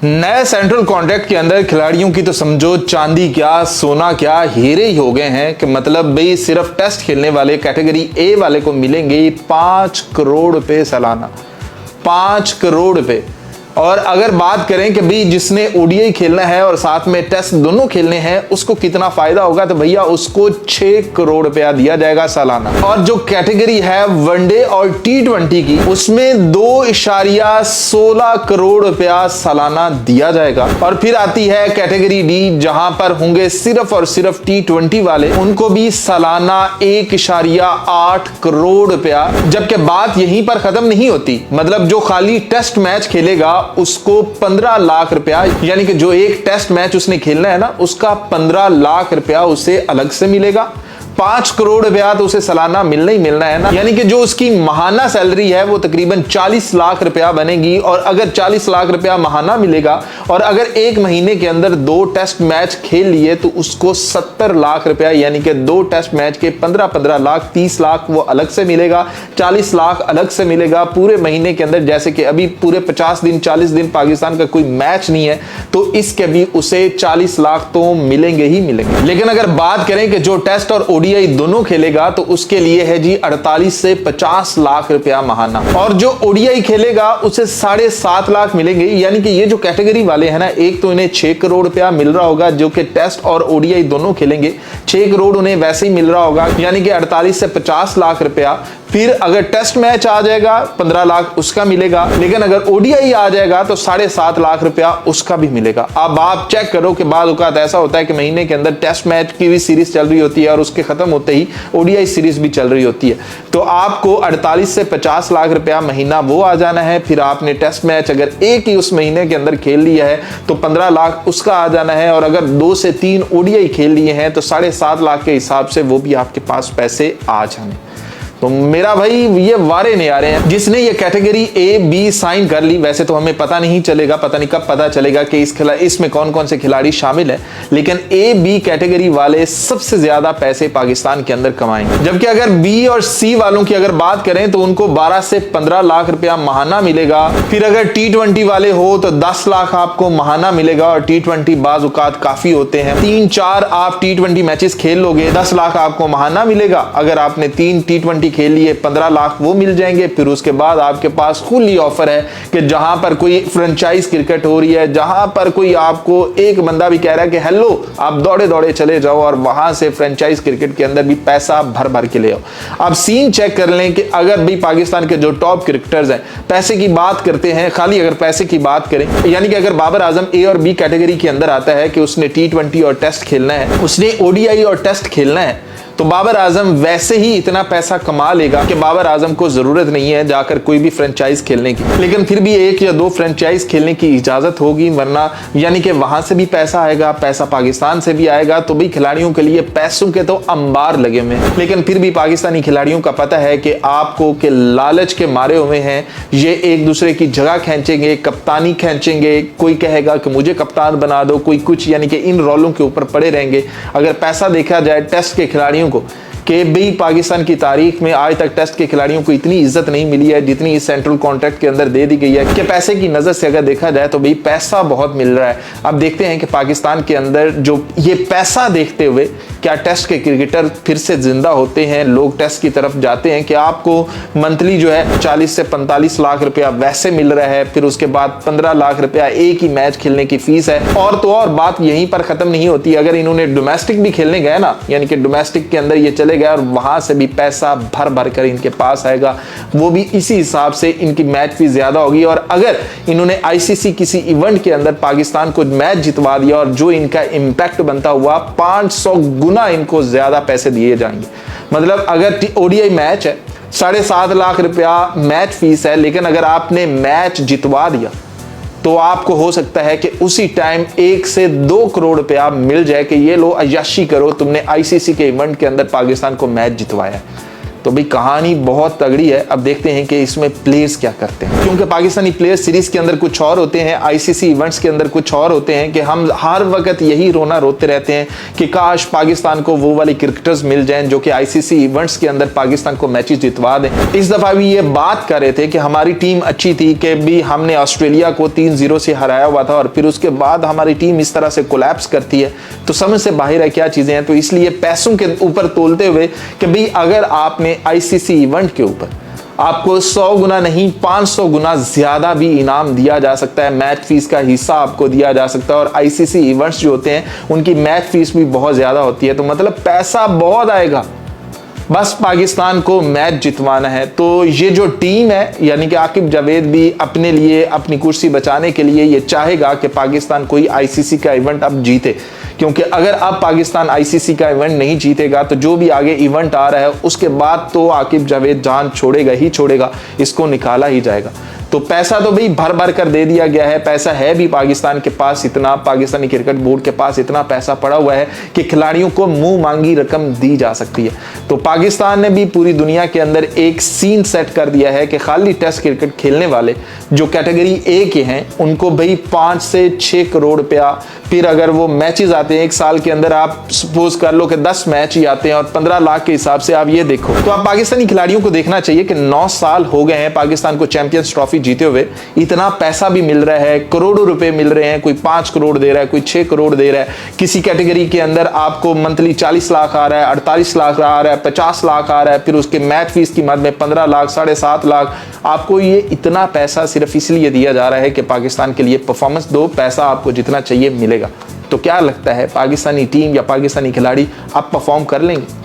नए central contract के अंदर खिलाड़ियों की तो समझो चांदी क्या सोना क्या हीरे ही हो गए हैं कि मतलब भाई सिर्फ टेस्ट खेलने वाले कैटेगरी ए वाले को मिलेंगे 5 करोड़ रुपए सालाना। 5 करोड़ रुपए। और अगर बात करें कि भाई जिसने ओडीआई खेलना है और साथ में टेस्ट दोनों खेलने हैं उसको कितना फायदा होगा, तो भैया उसको 6 करोड़ रुपया दिया जाएगा सालाना। और जो कैटेगरी है वनडे और टी20 की उसमें 2.16 करोड़ रुपया सालाना दिया जाएगा। और फिर आती है कैटेगरी डी जहां पर होंगे सिर्फ और सिर्फ टी20 वाले, उनको भी सालाना 1.8 करोड़ रुपया। जबकि बात यहीं पर खत्म नहीं होती, मतलब जो खाली टेस्ट मैच खेलेगा उसको 15 लाख रुपया, यानी कि जो एक टेस्ट मैच उसने खेलना है ना उसका 15 लाख रुपया उसे अलग से मिलेगा। 5 करोड़ रुपया तो उसे सालाना मिलना ही मिलना है ना, यानी कि जो उसकी माहाना सैलरी है वो तकरीबन 40 लाख रुपया बनेगी। और अगर 40 लाख रुपया माहाना मिलेगा और अगर एक महीने के अंदर 2 टेस्ट मैच खेल लिए तो उसको 70 लाख रुपया, यानी कि 2 टेस्ट मैच के 15 लाख 30 लाख वो अलग से मिलेगा, 40 लाख अलग से मिलेगा पूरे महीने के अंदर। जैसे कि अभी पूरे 50 दिन 40 दिन पाकिस्तान का कोई मैच नहीं है तो इसके भी उसे 40 लाख तो मिलेंगे ही मिलेंगे। लेकिन अगर बात करें कि जो टेस्ट और ओडीआई दोनों खेलेगा तो उसके लिए है जी 48 से 50 लाख रुपया माहाना। और जो ओडीआई खेलेगा उसे 7.5 लाख मिलेंगे, यानी कि ये जो कैटेगरी वाले हैं ना, एक तो इन्हें 6 करोड़ रुपया मिल रहा होगा जो कि टेस्ट और ओडीआई दोनों खेलेंगे, 6 करोड़ उन्हें वैसे ही मिल रहा होगा, यानी कि 48 से 50 लाख रुपया। फिर अगर टेस्ट मैच आ जाएगा 15 लाख उसका मिलेगा, लेकिन अगर ओडीआई आ जाएगा तो 7.5 लाख रुपया उसका भी मिलेगा। अब आप चेक करो कि बाद औकात ऐसा होता है कि महीने के अंदर टेस्ट मैच की भी सीरीज चल रही होती है और उसके खत्म होते ही ओडीआई सीरीज भी चल रही होती है, तो आपको 48 से 50 लाख रुपया महीना वो आ जाना है। फिर आपने टेस्ट मैच अगर एक ही उस महीने के अंदर खेल लिया है तो 15 लाख उसका आ जाना है, और अगर 2 से 3 ओडीआई खेल लिए हैं तो 7.5 लाख के हिसाब से वो भी आपके पास पैसे आ जाने। तो मेरा भाई ये वारे नहीं आ रहे हैं। जिसने ये कैटेगरी ए बी साइन कर ली, वैसे तो हमें पता नहीं चलेगा, पता नहीं कब पता चलेगा कि इसमें कौन कौन से खिलाड़ी शामिल हैं, लेकिन ए बी कैटेगरी वाले सबसे ज्यादा पैसे पाकिस्तान के अंदर कमाएंगे। जबकि अगर बी और सी वालों की अगर बात करें तो उनको 12 से 15 लाख रुपया माहाना मिलेगा। फिर अगर टी20 वाले हो तो 10 लाख आपको माहाना मिलेगा, और टी20 बाज औकात काफी होते हैं, 3-4 आप टी20 मैचेस खेल लोगे 10 लाख आपको माहाना मिलेगा। अगर आपने 3 टी20 खेल लिए 15 लाख वो मिल जाएंगे। फिर उसके बाद आपके पास खुली ऑफर है कि जहां पर कोई फ्रेंचाइज क्रिकेट हो रही है, जहां पर कोई आपको एक बंदा भी कह रहा है कि हेलो आप दौड़े दौड़े चले जाओ और वहां से फ्रेंचाइज क्रिकेट के अंदर भी पैसा भर भर के ले आओ। अब सीन चेक कर लें कि अगर भी पाकिस्तान के जो टॉप क्रिकेटर्स हैं पैसे की बात करते हैं, खाली अगर पैसे की बात करें, यानी कि अगर बाबर आजम ए और बी कैटेगरी के अंदर आता है कि उसने टी20 और टेस्ट खेलना है, उसने ओडीआई और टेस्ट खेलना है, तो बाबर आजम वैसे ही इतना पैसा कमा लेगा कि बाबर आजम को जरूरत नहीं है जाकर कोई भी फ्रेंचाइज खेलने की। लेकिन फिर भी 1 या 2 फ्रेंचाइज खेलने की इजाजत होगी, वरना यानी कि वहां से भी पैसा आएगा, पैसा पाकिस्तान से भी आएगा, तो भाई खिलाड़ियों के लिए पैसों के तो अंबार लगे हुए हैं। लेकिन फिर भी पाकिस्तानी खिलाड़ियों का पता है कि आपको के लालच के मारे हुए हैं, ये एक दूसरे की जगह खींचेंगे, कप्तानी खींचेंगे, कोई कहेगा कि मुझे कप्तान बना दो, कोई कुछ, यानी कि इन रोलों के ऊपर पड़े रहेंगे। अगर पैसा देखा जाए टेस्ट के खिलाड़ियों को, कि भाई पाकिस्तान की तारीख में आज तक टेस्ट के खिलाड़ियों को इतनी इज्जत नहीं मिली है जितनी इस सेंट्रल कॉन्ट्रैक्ट के अंदर दे दी गई है, कि पैसे की नजर से अगर देखा जाए तो भाई पैसा बहुत मिल रहा है। अब देखते हैं कि पाकिस्तान के अंदर जो ये पैसा देखते हुए क्या टेस्ट के क्रिकेटर फिर से जिंदा होते हैं, लोग टेस्ट की तरफ जाते हैं कि आपको मंथली जो है 40 से 45 लाख रुपया वैसे मिल रहा है, फिर उसके बाद 15 लाख रुपया एक ही मैच खेलने की फीस है। और तो और बात यहीं पर खत्म नहीं होती, अगर इन्होंने डोमेस्टिक भी खेलने गए ना, यानी कि डोमेस्टिक के अंदर ये चले गए और वहां से भी पैसा भर भर कर इनके पास आएगा, वो भी इसी हिसाब से इनकी मैच फीस ज्यादा होगी। और अगर इन्होंने आईसीसी किसी इवेंट के अंदर पाकिस्तान को मैच जितवा दिया और जो इनका इंपैक्ट बनता हुआ 500 गुना इनको ज्यादा पैसे दिए जाएंगे। मतलब अगर ओडीआई मैच है 7.5 लाख रुपया मैच फीस है, लेकिन अगर आपने मैच जितवा दिया तो आपको हो सकता है कि उसी टाइम 1 से 2 करोड़ रुपया मिल जाए कि ये लो अय्याशी करो, तुमने आईसीसी के इवेंट के अंदर पाकिस्तान को मैच जितवाया है। तो भाई कहानी बहुत तगड़ी है। अब देखते हैं कि इसमें प्लेयर्स क्या करते हैं, क्योंकि पाकिस्तानी प्लेयर्स सीरीज के अंदर कुछ और होते हैं, आईसीसी इवेंट्स के अंदर कुछ और होते हैं कि हम हर वक्त यही रोना रोते रहते हैं कि काश पाकिस्तान को वो वाले क्रिकेटर्स मिल जाएं जो कि आईसीसी इवेंट्स के अंदर पाकिस्तान को मैचेस जितवा दें। इस दफा भी ये बात कर रहे थे कि हमारी टीम अच्छी थी कि भी हमने ऑस्ट्रेलिया को 3-0 से हराया हुआ था और फिर उसके बाद हमारी टीम इस तरह से कोलैप्स करती है, तो समझ से बाहर है क्या चीजें हैं। तो इसलिए पैसों के ऊपर तोलते हुए कि भाई अगर आपने आईसीसी इवेंट के ऊपर आपको 100 गुना नहीं 500 गुना ज्यादा भी इनाम दिया जा सकता है, मैच फीस का हिस्सा आपको दिया जा सकता है। और आईसीसी इवेंट्स जो होते हैं उनकी मैच फीस भी बहुत ज्यादा होती है, तो मतलब पैसा बहुत आएगा, बस पाकिस्तान को मैच जितवाना है। तो ये जो टीम है यानी कि आकिब जावेद भी अपने लिए अपनी कुर्सी बचाने के लिए ये चाहेगा कि पाकिस्तान कोई आईसीसी का इवेंट अब जीते, क्योंकि अगर अब पाकिस्तान आईसीसी का इवेंट नहीं जीतेगा तो जो भी आगे इवेंट आ रहा है उसके बाद तो आकिब जावेद जान छोड़ेगा ही छोड़ेगा, इसको निकाला ही जाएगा। तो पैसा तो भाई भर भर कर दे दिया गया है, पैसा है भी पाकिस्तान के पास इतना, पाकिस्तानी क्रिकेट बोर्ड के पास इतना पैसा पड़ा हुआ है कि खिलाड़ियों को मुंह मांगी रकम दी जा सकती है। तो पाकिस्तान ने भी पूरी दुनिया के अंदर एक सीन सेट कर दिया है कि खाली टेस्ट क्रिकेट खेलने वाले जो कैटेगरी ए के हैं उनको भाई 5 से 6 करोड़ रुपया, फिर अगर वो मैचेस आते हैं एक साल के अंदर, आप सपोज कर लो कि 10 मैच ही आते हैं और 15 लाख के हिसाब से आप ये देखो, तो आप पाकिस्तानी खिलाड़ियों को देखना चाहिए कि 9 साल हो गए हैं पाकिस्तान को चैंपियंस ट्रॉफी जीते हुए, इतना पैसा भी मिल रहा है, करोड़ों रुपए मिल रहे हैं, कोई 5 करोड़ दे रहा है, कोई 6 करोड़ दे रहा है, किसी कैटेगरी के अंदर आपको मंथली 40 लाख आ रहा है, 48 लाख आ रहा है, 50 लाख आ रहा है, फिर उसके मैच फीस की मद में 15 लाख 7.5 लाख, आपको ये इतना पैसा सिर्फ इसलिए दिया जा रहा है कि पाकिस्तान के लिए परफॉर्मेंस दो, पैसा आपको जितना चाहिए मिलेगा। तो क्या लगता है पाकिस्तानी टीम या पाकिस्तानी खिलाड़ी अब परफॉर्म कर लेंगे?